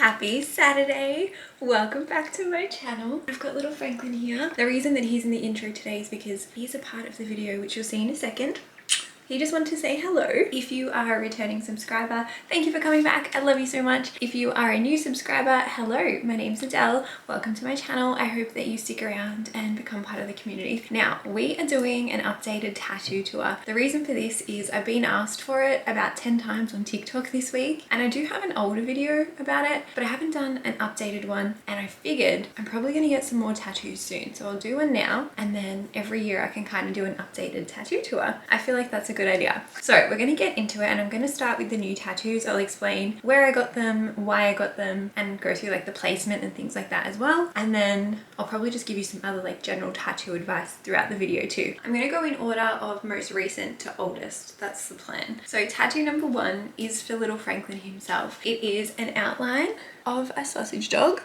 Happy Saturday! Welcome back to my channel. I've got little Franklin here. The reason that he's in the intro today is because he's a part of the video, which you'll see in a second. He just wanted to say hello. If you are a returning subscriber, thank you for coming back. I love you so much. If you are a new subscriber, hello, my name's Adele. Welcome to my channel. I hope that you stick around and become part of the community. Now, we are doing an updated tattoo tour. The reason for this is I've been asked for it about 10 times on TikTok this week, and I do have an older video about it, but I haven't done an updated one, and I figured I'm probably gonna get some more tattoos soon. So I'll do one now, and then every year I can kind of do an updated tattoo tour. I feel like that's a good idea. So we're going to get into it, and I'm going to start with the new tattoos. I'll explain where I got them, why I got them, and go through like the placement and things like that as well. And then I'll probably just give you some other like general tattoo advice throughout the video too. I'm going to go in order of most recent to oldest. That's the plan. So tattoo number 1 is for little Franklin himself. It is an outline of a sausage dog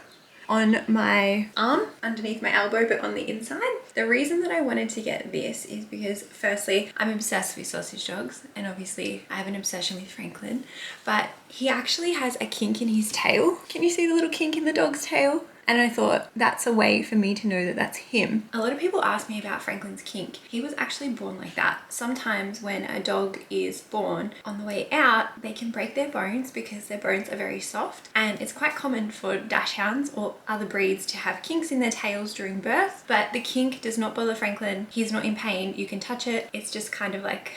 on my arm, underneath my elbow, but on the inside. The reason that I wanted to get this is because firstly, I'm obsessed with sausage dogs, and obviously I have an obsession with Franklin, but he actually has a kink in his tail. Can you see the little kink in the dog's tail? And I thought that's a way for me to know that that's him. A lot of people ask me about Franklin's kink. He was actually born like that. Sometimes when a dog is born, on the way out, they can break their bones because their bones are very soft. And it's quite common for dachshunds or other breeds to have kinks in their tails during birth, but the kink does not bother Franklin. He's not in pain. You can touch it. It's just kind of like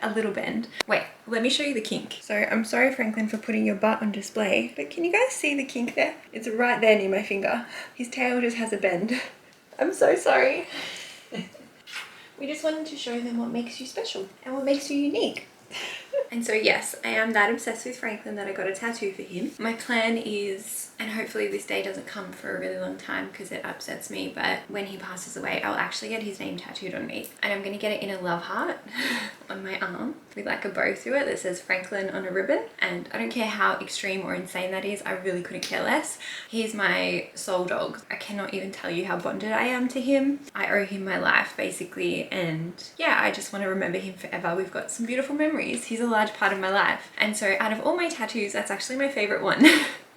a little bend. Wait, let me show you the kink. So I'm sorry, Franklin, for putting your butt on display, but can you guys see the kink there? It's right there near my finger. His tail just has a bend. I'm so sorry. We just wanted to show them what makes you special and what makes you unique. And so yes, I am that obsessed with Franklin that I got a tattoo for him. My plan is, and hopefully this day doesn't come for a really long time because it upsets me, but when he passes away, I'll actually get his name tattooed on me. And I'm gonna get it in a love heart on my arm with like a bow through it that says Franklin on a ribbon. And I don't care how extreme or insane that is, I really couldn't care less. He's my soul dog. I cannot even tell you how bonded I am to him. I owe him my life basically, and yeah, I just want to remember him forever. We've got some beautiful memories. He's a large part of my life. And so out of all my tattoos, that's actually my favorite one.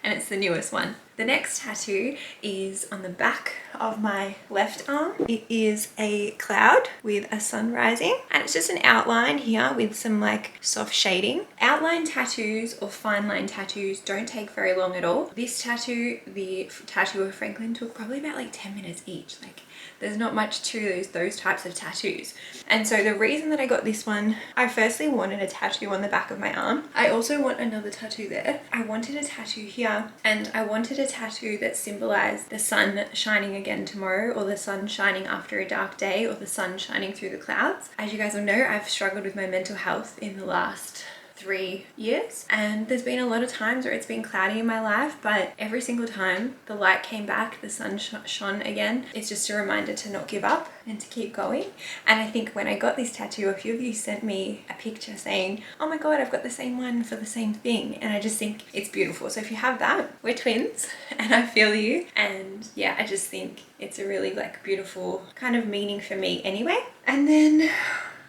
And it's the newest one. The next tattoo is on the back of my left arm. It is a cloud with a sun rising, and it's just an outline here with some like soft shading. Outline tattoos or fine line tattoos don't take very long at all. This tattoo, the tattoo of Franklin, took probably about like 10 minutes each. Like, there's not much to those types of tattoos. And so the reason that I got this one, I firstly wanted a tattoo on the back of my arm. I also want another tattoo there. I wanted a tattoo here, and I wanted a tattoo that symbolized the sun shining again tomorrow, or the sun shining after a dark day, or the sun shining through the clouds. As you guys will know, I've struggled with my mental health in the last 3 years, and there's been a lot of times where it's been cloudy in my life, but every single time the light came back, the sun shone again. It's just a reminder to not give up and to keep going. And I think when I got this tattoo, a few of you sent me a picture saying, oh my god, I've got the same one for the same thing, and I just think it's beautiful. So if you have that, we're twins and I feel you, and yeah, I just think it's a really like beautiful kind of meaning for me anyway. And then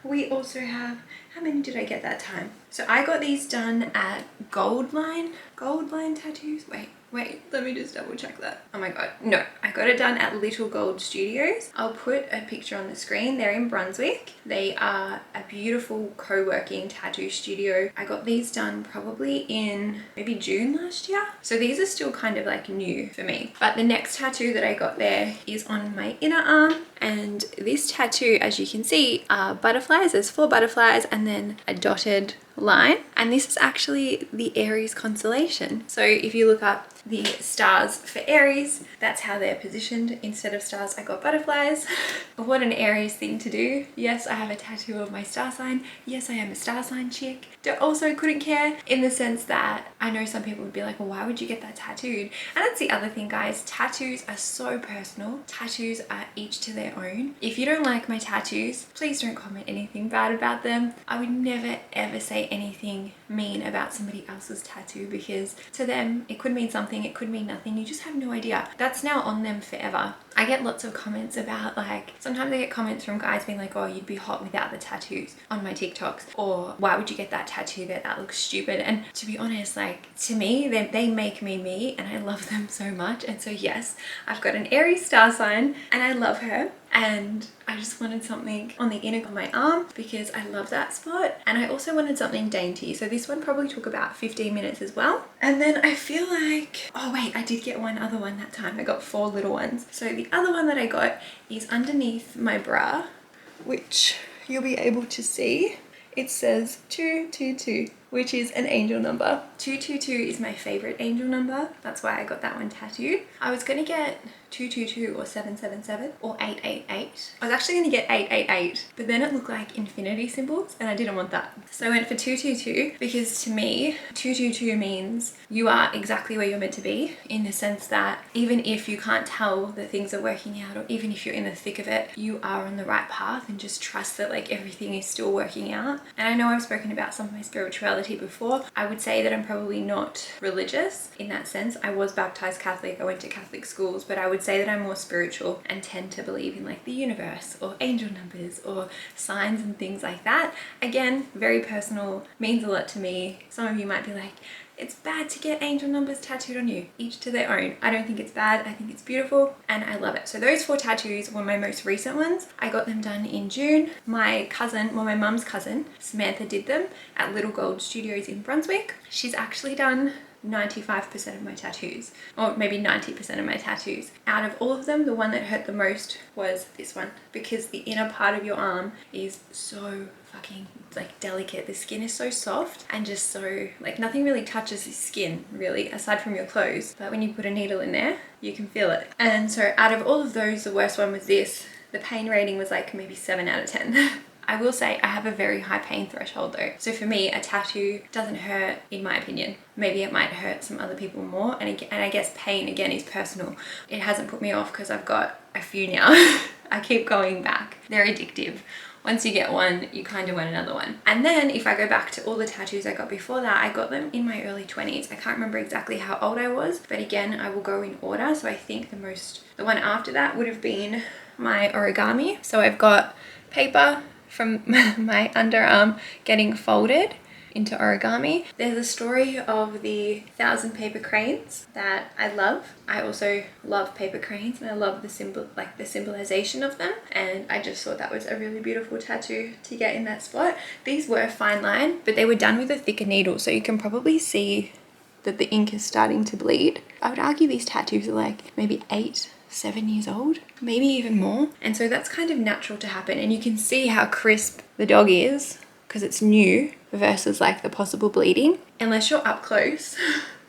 we also have, how many did I get that time? So I got these done at Gold Line Tattoos. Wait, let me just double check that. Oh my god, no, I got it done at Little Gold Studios. I'll put a picture on the screen. They're in Brunswick. They are a beautiful co-working tattoo studio. I got these done probably in maybe June last year. So these are still kind of like new for me. But the next tattoo that I got there is on my inner arm. And this tattoo, as you can see, are butterflies. There's 4 butterflies and then a dotted line, and this is actually the Aries constellation. So if you look up the stars for Aries, that's how they're positioned. Instead of stars, I got butterflies. What an Aries thing to do. Yes, I have a tattoo of my star sign. Yes, I am a star sign chick. Also couldn't care, in the sense that I know some people would be like, well, why would you get that tattooed? And that's the other thing, guys. Tattoos are so personal. Tattoos are each to their own. If you don't like my tattoos, please don't comment anything bad about them. I would never ever say anything mean about somebody else's tattoo, because to them it could mean something, it could mean nothing. You just have no idea. That's now on them forever. I get lots of comments about, like, sometimes I get comments from guys being like, oh, you'd be hot without the tattoos on my TikToks, or why would you get that tattoo there, that looks stupid. And to be honest, like, to me, they make me me, and I love them so much. And so yes, I've got an Aries star sign and I love her, and I just wanted something on the inner of my arm because I love that spot, and I also wanted something dainty. So this one probably took about 15 minutes as well. And then I feel like, oh wait, I did get one other one that time. I got 4 little ones. So the other one that I got is underneath my bra, which you'll be able to see. It says 222, which is an angel number. 222 is my favorite angel number. That's why I got that one tattooed. I was gonna get 222 or 777 or 888. I was actually gonna get 888, but then it looked like infinity symbols and I didn't want that. So I went for 222 because to me, 222 means you are exactly where you're meant to be, in the sense that even if you can't tell that things are working out, or even if you're in the thick of it, you are on the right path, and just trust that like everything is still working out. And I know I've spoken about some of my spirituality before. I would say that I'm probably not religious in that sense. I was baptized Catholic, I went to Catholic schools, but I would say that I'm more spiritual and tend to believe in like the universe or angel numbers or signs and things like that. Again, very personal, means a lot to me. Some of you might be like, it's bad to get angel numbers tattooed on you. Each to their own. I don't think it's bad. I think it's beautiful and I love it. So those 4 tattoos were my most recent ones. I got them done in June. My cousin, well, my mum's cousin, Samantha, did them at Little Gold Studios in Brunswick. She's actually done 95% of my tattoos, or maybe 90% of my tattoos. Out of all of them, the one that hurt the most was this one, because the inner part of your arm is so fucking like delicate. The skin is so soft and just so like nothing really touches the skin really aside from your clothes, but when you put a needle in there you can feel it. And so out of all of those, the worst one was this. The pain rating was like maybe 7 out of 10. I will say I have a very high pain threshold though. So for me, a tattoo doesn't hurt in my opinion. Maybe it might hurt some other people more. And I guess pain again is personal. It hasn't put me off because I've got a few now. I keep going back. They're addictive. Once you get one, you kind of want another one. And then if I go back to all the tattoos I got before that, I got them in my early 20s. I can't remember exactly how old I was, but again, I will go in order. So I think the one after that would have been my origami. So I've got paper from my underarm getting folded into origami. There's a story of the 1,000 paper cranes that I love. I also love paper cranes and I love the symbol, like the symbolization of them. And I just thought that was a really beautiful tattoo to get in that spot. These were fine line, but they were done with a thicker needle. So you can probably see that the ink is starting to bleed. I would argue these tattoos are like maybe 7 years old, maybe even more. And so that's kind of natural to happen. And you can see how crisp the dog is because it's new versus like the possible bleeding. Unless you're up close,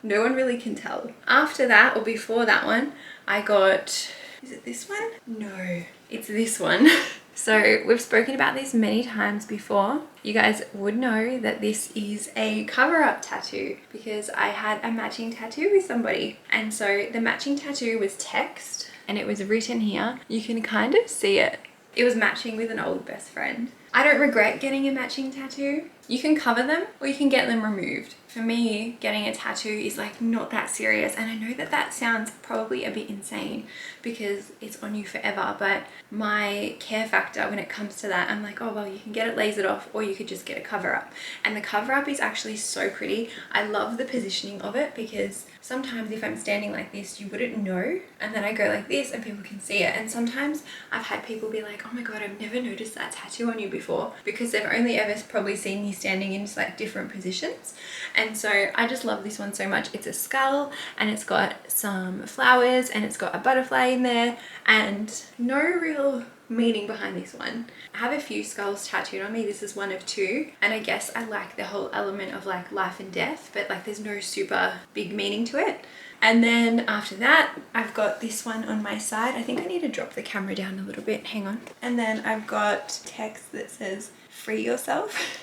no one really can tell. After that, or before that one, I got, is it this one? No, it's this one. So we've spoken about this many times before. You guys would know that this is a cover-up tattoo because I had a matching tattoo with somebody. And so the matching tattoo was text and it was written here. You can kind of see it. It was matching with an old best friend. I don't regret getting a matching tattoo. You can cover them or you can get them removed. For me, getting a tattoo is like not that serious, and I know that that sounds probably a bit insane because it's on you forever, but my care factor when it comes to that, I'm like, oh well, you can get it lasered off or you could just get a cover up. And the cover up is actually so pretty. I love the positioning of it because sometimes if I'm standing like this, you wouldn't know, and then I go like this and people can see it. And sometimes I've had people be like, oh my god, I've never noticed that tattoo on you before, because they've only ever probably seen me standing in just like different positions. And so I just love this one so much. It's a skull and it's got some flowers and it's got a butterfly in there and no real meaning behind this one. I have a few skulls tattooed on me. This is one of 2, and I guess I like the whole element of like life and death, but like there's no super big meaning to it. And then after that, I've got this one on my side. I think I need to drop the camera down a little bit. Hang on. And then I've got text that says, free yourself.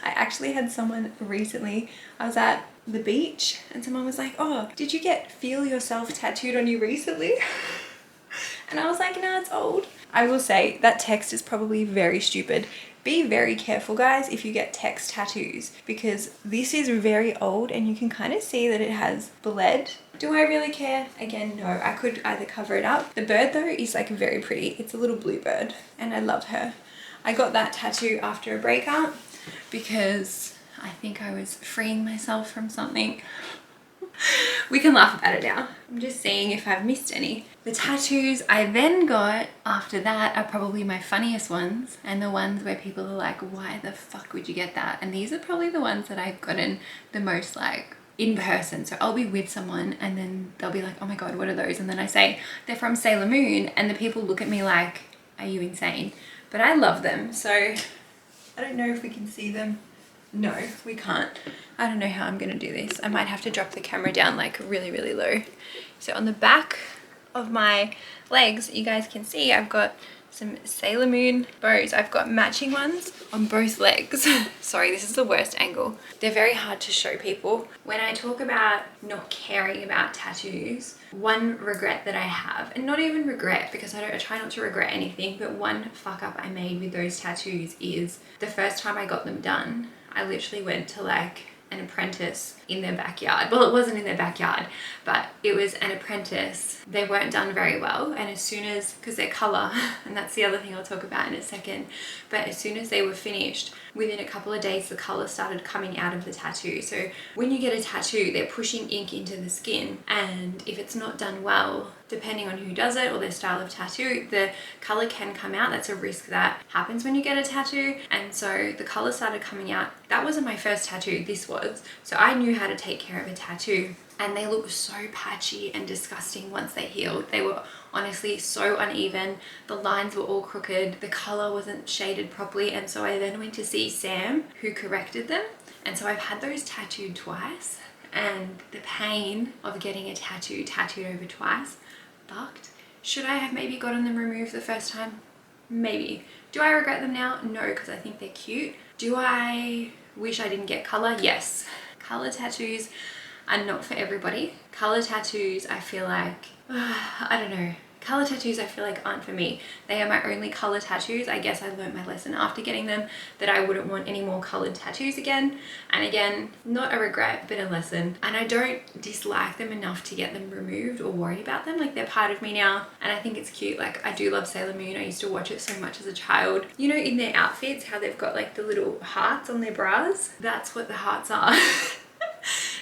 I actually had someone recently, I was at the beach and someone was like, oh, did you get feel yourself tattooed on you recently? And I was like, no, it's old. I will say that text is probably very stupid. Be very careful, guys, if you get text tattoos, because this is very old and you can kind of see that it has bled. Do I really care? Again, no. I could either cover it up. The bird though is like very pretty. It's a little blue bird and I love her. I got that tattoo after a breakup because I think I was freeing myself from something. We can laugh about it now. I'm just seeing if I've missed any. The tattoos I then got after that are probably my funniest ones, and the ones where people are like, why the fuck would you get that? And these are probably the ones that I've gotten the most like in person. So I'll be with someone and then they'll be like, oh my god, what are those? And then I say they're from Sailor Moon, and the people look at me like, are you insane? But I love them. So I don't know if we can see them. No, we can't. I don't know how I'm gonna do this. I might have to drop the camera down like really, really low. So on the back of my legs, you guys can see I've got some Sailor Moon bows. I've got matching ones on both legs. Sorry, this is the worst angle. They're very hard to show people. When I talk about not caring about tattoos, one regret that I have, and not even regret because I try not to regret anything, but one fuck up I made with those tattoos is the first time I got them done, I literally went to like an apprentice in their backyard. Well, it wasn't in their backyard, but it was an apprentice. They weren't done very well, and as soon as, because they're color, and that's the other thing I'll talk about in a second, but as soon as they were finished, within a couple of days the color started coming out of the tattoo. So when you get a tattoo, they're pushing ink into the skin, and if it's not done well, depending on who does it or their style of tattoo, the color can come out. That's a risk that happens when you get a tattoo. And so the color started coming out. That wasn't my first tattoo, this was. So I knew how to take care of a tattoo, and they looked so patchy and disgusting once they healed. They were honestly so uneven. The lines were all crooked. The color wasn't shaded properly. And so I then went to see Sam, who corrected them. And so I've had those tattooed twice, and the pain of getting a tattoo tattooed over twice fucked. Should I have maybe gotten them removed the first time? Maybe. Do I regret them now? No, because I think they're cute. Do I wish I didn't get color? Yes. Color tattoos are not for everybody. Color tattoos, I feel like, I don't know. Color tattoos I feel like aren't for me. They are my only color tattoos. I guess I learned my lesson after getting them that I wouldn't want any more colored tattoos again. And again, not a regret, but a lesson. And I don't dislike them enough to get them removed or worry about them. Like, they're part of me now, and I think it's cute. Like, I do love Sailor Moon. I used to watch it so much as a child. You know, in their outfits, how they've got like the little hearts on their bras? That's what the hearts are.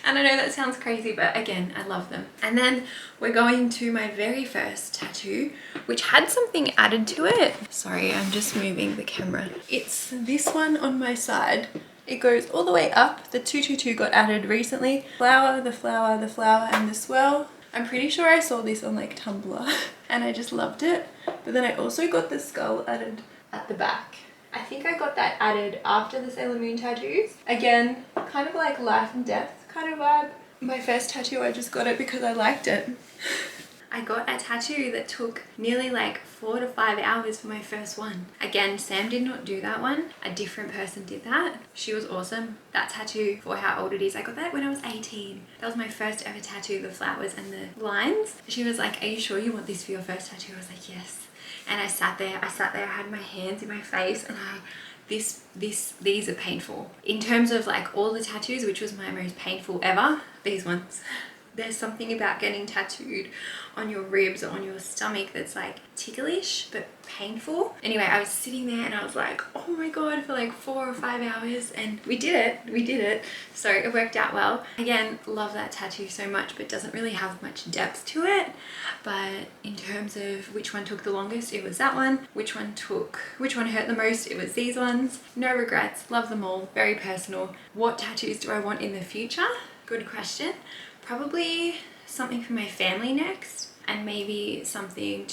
And I know that sounds crazy, but again, I love them. And then we're going to my very first tattoo, which had something added to it. Sorry, I'm just moving the camera. It's this one on my side. It goes all the way up. The 222 got added recently. Flower, the flower, the flower, and the swirl. I'm pretty sure I saw this on like Tumblr and I just loved it. But then I also got the skull added at the back. I think I got that added after the Sailor Moon tattoos. Again, kind of like life and death kind of vibe. My first tattoo, I just got it because I liked it. I got a tattoo that took nearly like 4 to 5 hours for my first one. Again, Sam did not do that one. A different person did that. She was awesome. That tattoo, for how old it is, I got that when I was 18. That was my first ever tattoo, the flowers and the lines. She was like, are you sure you want this for your first tattoo? I was like, yes. And I sat there, I had my hands in my face, and these are painful. In terms of like all the tattoos, which was my most painful ever, these ones. There's something about getting tattooed on your ribs or on your stomach that's like ticklish but painful. Anyway, I was sitting there and I was like, oh my god, for like 4 or 5 hours, and we did it. So it worked out well. Again, love that tattoo so much, but doesn't really have much depth to it. But in terms of which one took the longest, it was that one. Which one hurt the most, it was these ones. No regrets, love them all, very personal. What tattoos do I want in the future? Good question. Probably something for my family next, and maybe something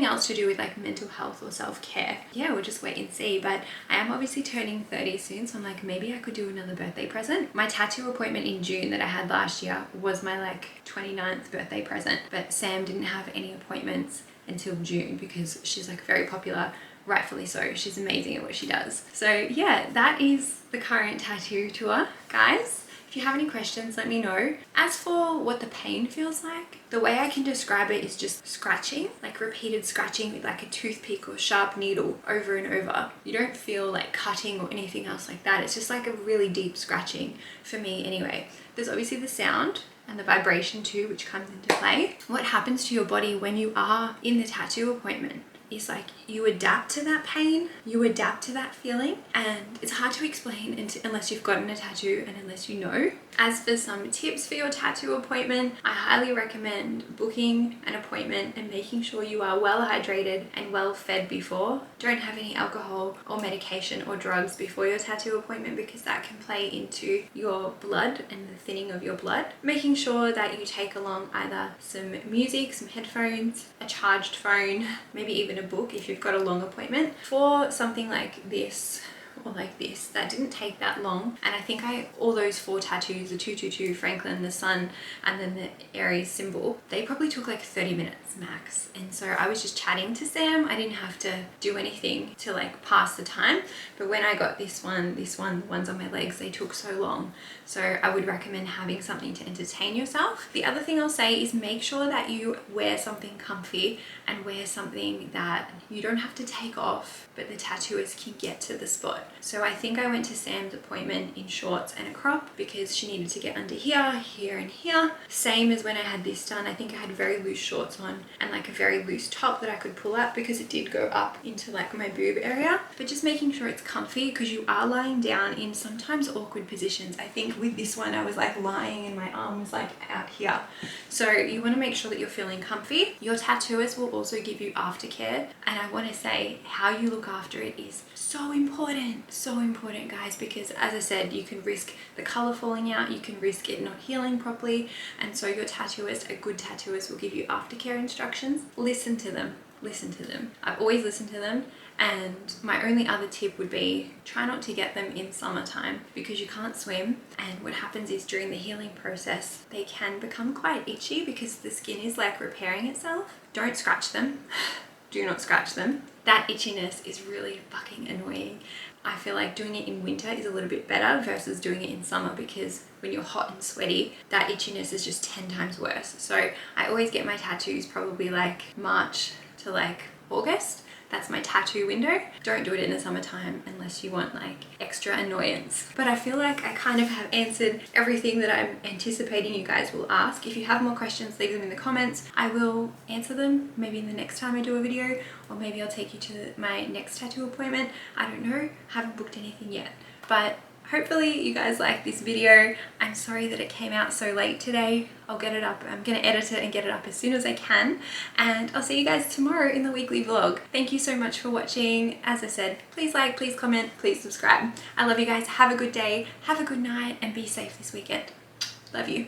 else to do with like mental health or self-care. Yeah, we'll just wait and see. But I am obviously turning 30 soon, so I'm like, maybe I could do another birthday present. My tattoo appointment in June that I had last year was my like 29th birthday present, but Sam didn't have any appointments until June because she's like very popular, rightfully so. She's amazing at what she does. So yeah, that is the current tattoo tour, guys. If you have any questions, let me know. As for what the pain feels like, the way I can describe it is just scratching, like repeated scratching with like a toothpick or sharp needle over and over. You don't feel like cutting or anything else like that. It's just like a really deep scratching for me anyway. There's obviously the sound and the vibration too, which comes into play. What happens to your body when you are in the tattoo appointment is like you adapt to that pain, you adapt to that feeling, and it's hard to explain unless you've gotten a tattoo and unless you know. As for some tips for your tattoo appointment, I highly recommend booking an appointment and making sure you are well hydrated and well fed before. Don't have any alcohol or medication or drugs before your tattoo appointment because that can play into your blood and the thinning of your blood. Making sure that you take along either some music, some headphones, a charged phone, maybe even a book if you've got a long appointment. For something like this or like this, that didn't take that long, and I think all those 4 tattoos, the 222, Franklin, the sun, and then the Aries symbol, they probably took like 30 minutes max. And so I was just chatting to Sam. I didn't have to do anything to like pass the time, but when I got this one, the ones on my legs, they took so long. So I would recommend having something to entertain yourself. The other thing I'll say is make sure that you wear something comfy and wear something that you don't have to take off, but the tattooist can get to the spot. So I think I went to Sam's appointment in shorts and a crop because she needed to get under here, here, and here. Same as when I had this done. I think I had very loose shorts on and like a very loose top that I could pull up because it did go up into like my boob area. But just making sure it's comfy because you are lying down in sometimes awkward positions. I think with this one I was like lying and my arm was like out here. So you want to make sure that you're feeling comfy. Your tattooist will also give you aftercare, and I want to say how you look after it is so important guys, because as I said, you can risk the color falling out, you can risk it not healing properly, and so your tattooist, a good tattooist, will give you aftercare instructions. Listen to them. I've always listened to them. And my only other tip would be try not to get them in summertime because you can't swim, and what happens is during the healing process they can become quite itchy because the skin is like repairing itself. Don't scratch them. Do not scratch them. That itchiness is really fucking annoying. I feel like doing it in winter is a little bit better versus doing it in summer, because when you're hot and sweaty, that itchiness is just 10 times worse. So I always get my tattoos probably like March to like August. That's my tattoo window. Don't do it in the summertime unless you want like extra annoyance. But I feel like I kind of have answered everything that I'm anticipating you guys will ask. If you have more questions, leave them in the comments. I will answer them maybe in the next time I do a video, or maybe I'll take you to my next tattoo appointment. I don't know, haven't booked anything yet. But hopefully you guys like this video. I'm sorry that it came out so late today. I'll get it up. I'm gonna edit it and get it up as soon as I can. And I'll see you guys tomorrow in the weekly vlog. Thank you so much for watching. As I said, please like, please comment, please subscribe. I love you guys. Have a good day, have a good night, and be safe this weekend. Love you.